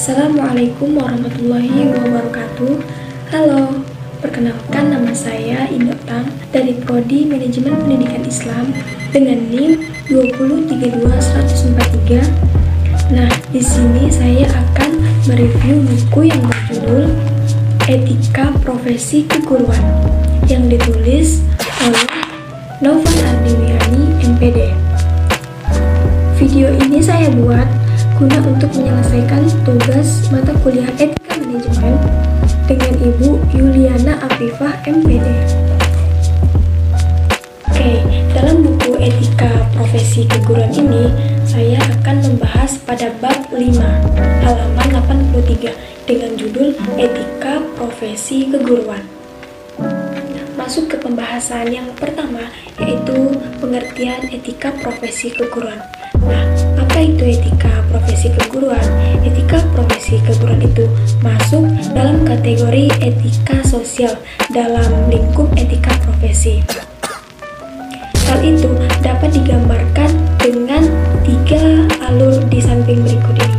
Assalamualaikum warahmatullahi wabarakatuh. Halo, perkenalkan nama saya Indotang dari Prodi Manajemen Pendidikan Islam dengan NIM 2032143. Nah, di sini saya akan mereview buku yang berjudul Etika Profesi Keguruan yang ditulis oleh Novan Ardiwiani, MPD. Video ini saya buat guna untuk menyelesaikan tugas mata kuliah Etika Manajemen dengan Ibu Yuliana Afifah, MPD. Oke, dalam buku Etika Profesi Keguruan ini, saya akan membahas pada bab 5, halaman 83, dengan judul Etika Profesi Keguruan. Masuk ke pembahasan yang pertama, yaitu pengertian etika profesi keguruan. Nah, apa itu etika profesi keguruan? Etika profesi keguruan itu masuk dalam kategori etika sosial dalam lingkup etika profesi. Hal itu dapat digambarkan dengan 3 alur di samping berikut ini.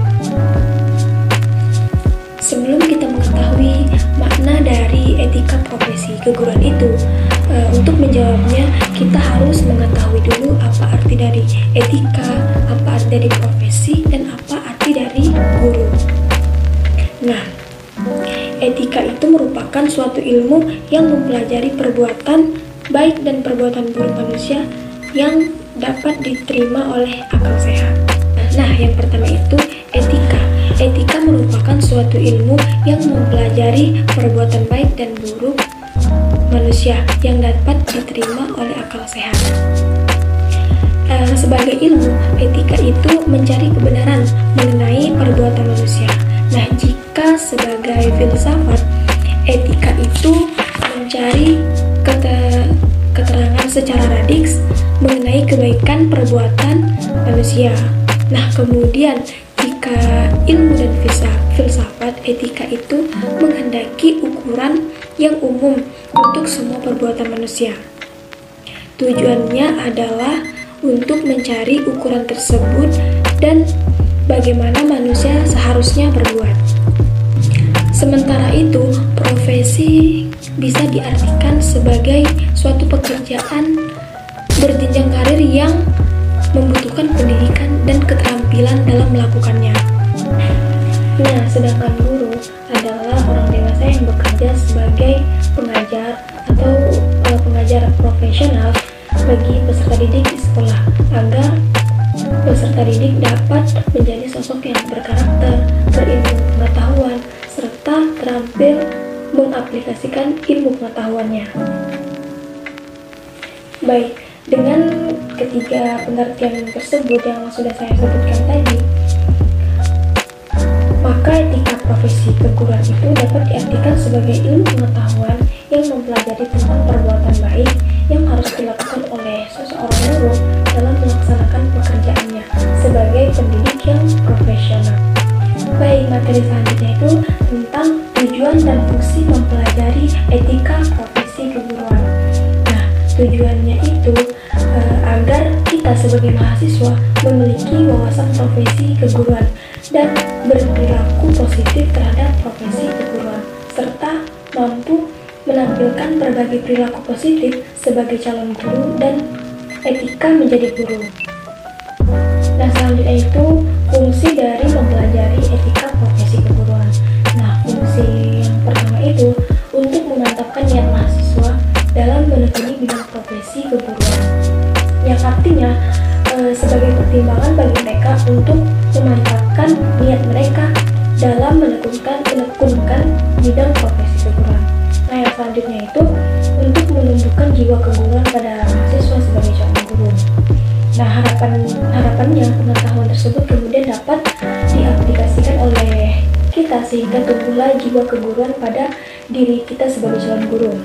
Sebelum kita mengetahui makna dari etika profesi keguruan itu, untuk menjawabnya kita harus mengetahui dulu apa arti dari etika, apa arti dari profesi, dan apa arti dari guru. Nah, etika itu merupakan suatu ilmu yang mempelajari perbuatan baik dan perbuatan buruk manusia yang dapat diterima oleh akal sehat. Nah, yang pertama itu etika. Etika merupakan suatu ilmu yang mempelajari perbuatan baik dan buruk manusia yang dapat diterima oleh akal sehat. Sebagai ilmu, etika itu mencari kebenaran mengenai perbuatan manusia. Nah, jika sebagai filsafat, etika itu mencari keterangan secara radiks mengenai kebaikan perbuatan manusia. Nah, kemudian jika ilmu dan filsafat, etika itu menghendaki ukuran yang umum untuk semua perbuatan manusia. Tujuannya adalah untuk mencari ukuran tersebut dan bagaimana manusia seharusnya berbuat. Sementara itu, profesi bisa diartikan sebagai suatu pekerjaan berjenjang karir yang membutuhkan pendidikan dan keterampilan dalam melakukannya. Nah, sedangkan guru adalah orang dewasa yang bekerja sebagai pengajar atau pengajar profesional bagi peserta didik di sekolah agar peserta didik dapat menjadi sosok yang berkarakter, berilmu pengetahuan, serta terampil mengaplikasikan ilmu pengetahuannya. Baik, dengan ketiga pengertian tersebut yang sudah saya sebutkan tadi, maka etika profesi keguruan itu dapat diartikan sebagai ilmu pengetahuan yang mempelajari tentang perbuatan baik yang harus dilakukan oleh seseorang guru dalam melaksanakan pekerjaannya sebagai pendidik yang profesional. Baik, materi selanjutnya itu tentang tujuan dan fungsi mempelajari etika profesi keguruan. Nah, tujuannya itu agar kita sebagai mahasiswa memiliki wawasan profesi keguruan dan berperilaku positif terhadap profesi keguruan, serta mampu menampilkan berbagai perilaku positif sebagai calon guru dan etika menjadi guru. Nah, selanjutnya itu fungsi dari mempelajari etika profesi keguruan. Nah, fungsi yang pertama itu untuk memantapkan niat mahasiswa dalam menekuni bidang profesi keguruan, yang artinya sebagai pertimbangan bagi mereka untuk memantapkan niat mereka dalam menekunkan bidang profesi keguruan. Nah, yang selanjutnya itu untuk menumbuhkan jiwa keguruan pada mahasiswa sebagai calon guru. Nah, harapannya pengetahuan tersebut kemudian dapat diaplikasikan oleh kita sehingga tumbuhlah jiwa keguruan pada diri kita sebagai calon guru.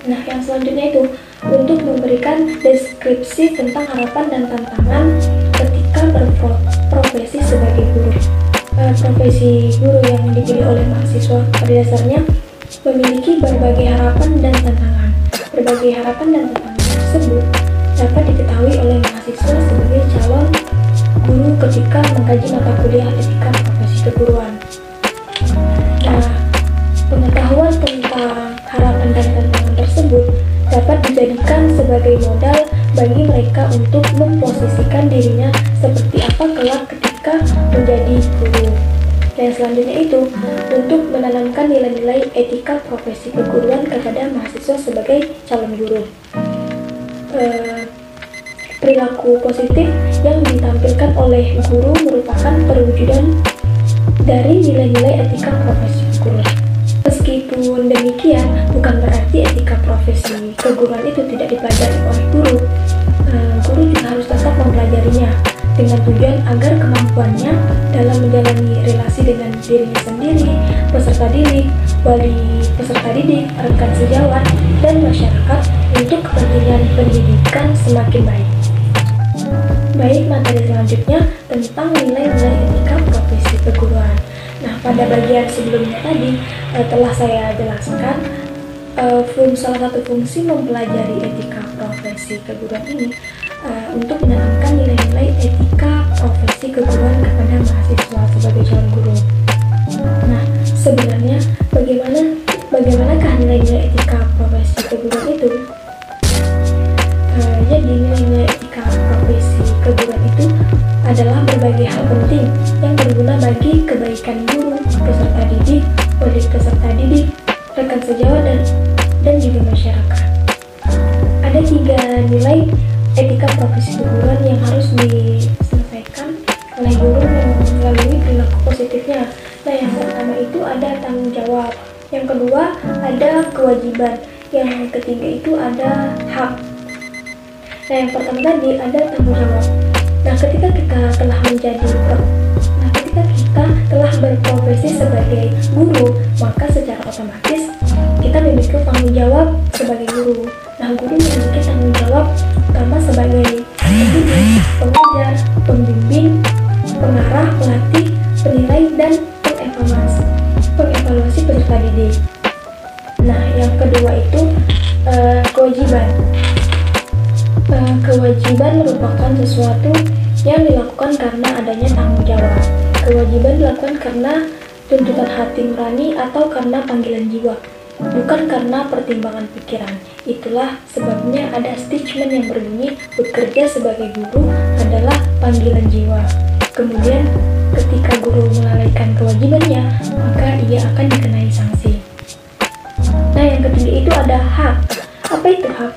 Nah, yang selanjutnya itu untuk memberikan deskripsi tentang harapan dan tantangan ketika berprofesi sebagai guru. Profesi guru yang dipilih oleh mahasiswa pada dasarnya memiliki berbagai harapan dan tantangan. Berbagai harapan dan tantangan tersebut dapat diketahui oleh mahasiswa sebagai calon guru ketika mengkaji mata kuliah etika profesi keguruan. menjadi guru. Dan selanjutnya itu untuk menanamkan nilai-nilai etika profesi keguruan kepada mahasiswa sebagai calon guru. Perilaku positif yang ditampilkan oleh guru merupakan perwujudan dari nilai-nilai etika profesi keguruan. Meskipun demikian, bukan berarti etika profesi keguruan itu tidak dipelajari oleh guru. Guru juga harus tetap mempelajarinya dengan tujuan agar kemampuannya dalam menjalani relasi dengan dirinya sendiri, peserta didik, wali peserta didik, rekan sejawat, dan masyarakat untuk kepentingan pendidikan semakin baik. Baik, materi selanjutnya tentang nilai-nilai etika profesi keguruan. Nah, pada bagian sebelumnya tadi telah saya jelaskan salah satu fungsi mempelajari etika profesi keguruan ini untuk menanamkan nilai-nilai etika profesi keguruan kepada mahasiswa sebagai calon guru. Nah, sebenarnya bagaimanakah nilai-nilai etika profesi keguruan itu? Jadi nilai-nilai etika profesi keguruan itu adalah berbagai hal penting yang berguna bagi kebaikan guru, peserta didik, wali peserta didik, rekan sejawat, dan juga masyarakat. Ada 3 nilai etika profesi keguruan yang harus diselesaikan oleh guru melalui perilaku positifnya. Nah, yang pertama itu ada tanggung jawab, yang kedua ada kewajiban, yang ketiga itu ada hak. Nah, yang pertama tadi ada tanggung jawab. Nah, ketika kita telah berprofesi sebagai guru, maka secara otomatis kita memiliki tanggung jawab sebagai guru. Nah, guru memiliki tanggung jawab pertama sebagai pendidik, pengajar, pembimbing, pengarah, pelatih, penilai, dan pengevaluasi peserta didik. Nah, yang kedua itu kewajiban. Kewajiban merupakan sesuatu yang dilakukan karena adanya tanggung jawab. Kewajiban dilakukan karena tuntutan hati nurani atau karena panggilan jiwa, bukan karena pertimbangan pikiran. Itulah sebabnya ada statement yang berbunyi, bekerja sebagai guru adalah panggilan jiwa. Kemudian ketika guru melalaikan kewajibannya, maka ia akan dikenai sanksi. Nah, yang ketiga itu ada hak. Apa itu hak?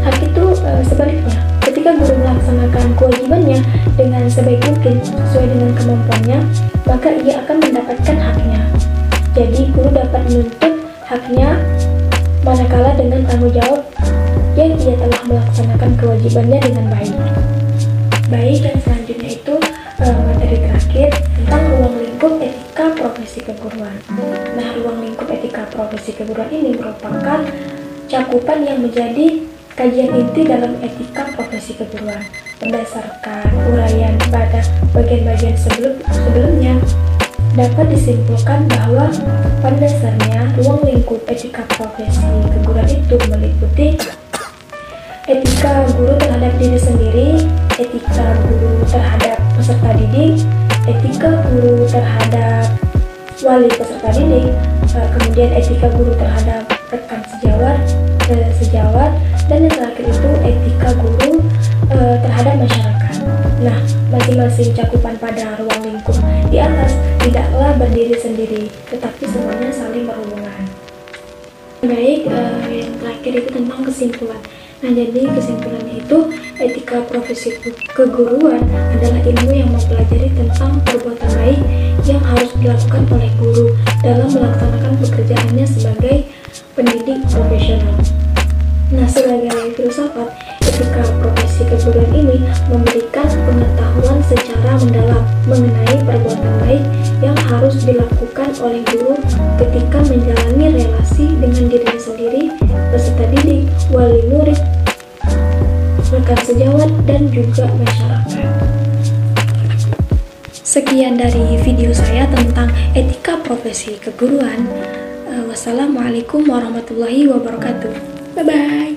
Hak itu sebaliknya. Ketika guru melaksanakan kewajibannya dengan sebaik mungkin sesuai dengan kemampuannya, maka ia akan mendapatkan haknya. Jadi guru dapat menuntut haknya manakala dengan tanggung jawab yang ia telah melaksanakan kewajibannya dengan baik. Baik, yang selanjutnya itu materi terakhir tentang ruang lingkup etika profesi keguruan. Nah, ruang lingkup etika profesi keguruan ini merupakan cakupan yang menjadi kajian inti dalam etika profesi keguruan. Berdasarkan uraian pada bagian-bagian sebelumnya, dapat disimpulkan bahwa pada dasarnya ruang lingkup etika profesi keguruan itu meliputi etika guru terhadap diri sendiri, etika guru terhadap peserta didik, etika guru terhadap wali peserta didik, kemudian etika guru terhadap rekan sejawat, dan yang terakhir itu etika guru terhadap masyarakat. Nah, masing-masing cakupan pada ruang lingkup di atas tidaklah berdiri sendiri, tetapi semuanya saling berhubungan. Baik, yang terakhir itu tentang kesimpulan. Nah, jadi kesimpulannya itu etika profesi keguruan adalah ilmu yang mempelajari tentang perbuatan baik yang harus dilakukan oleh guru dalam melaksanakan pekerjaannya sebagai pendidik profesional. Nah, sebagai filsafat, etika profesi keguruan ini memberikan pengetahuan secara mendalam mengenai perbuatan baik yang harus dilakukan oleh guru ketika menjalani relasi dengan dirinya sendiri, peserta didik, wali murid, rekan sejawat, dan juga masyarakat. Sekian dari video saya tentang etika profesi keguruan. Wassalamualaikum warahmatullahi wabarakatuh. Bye-bye.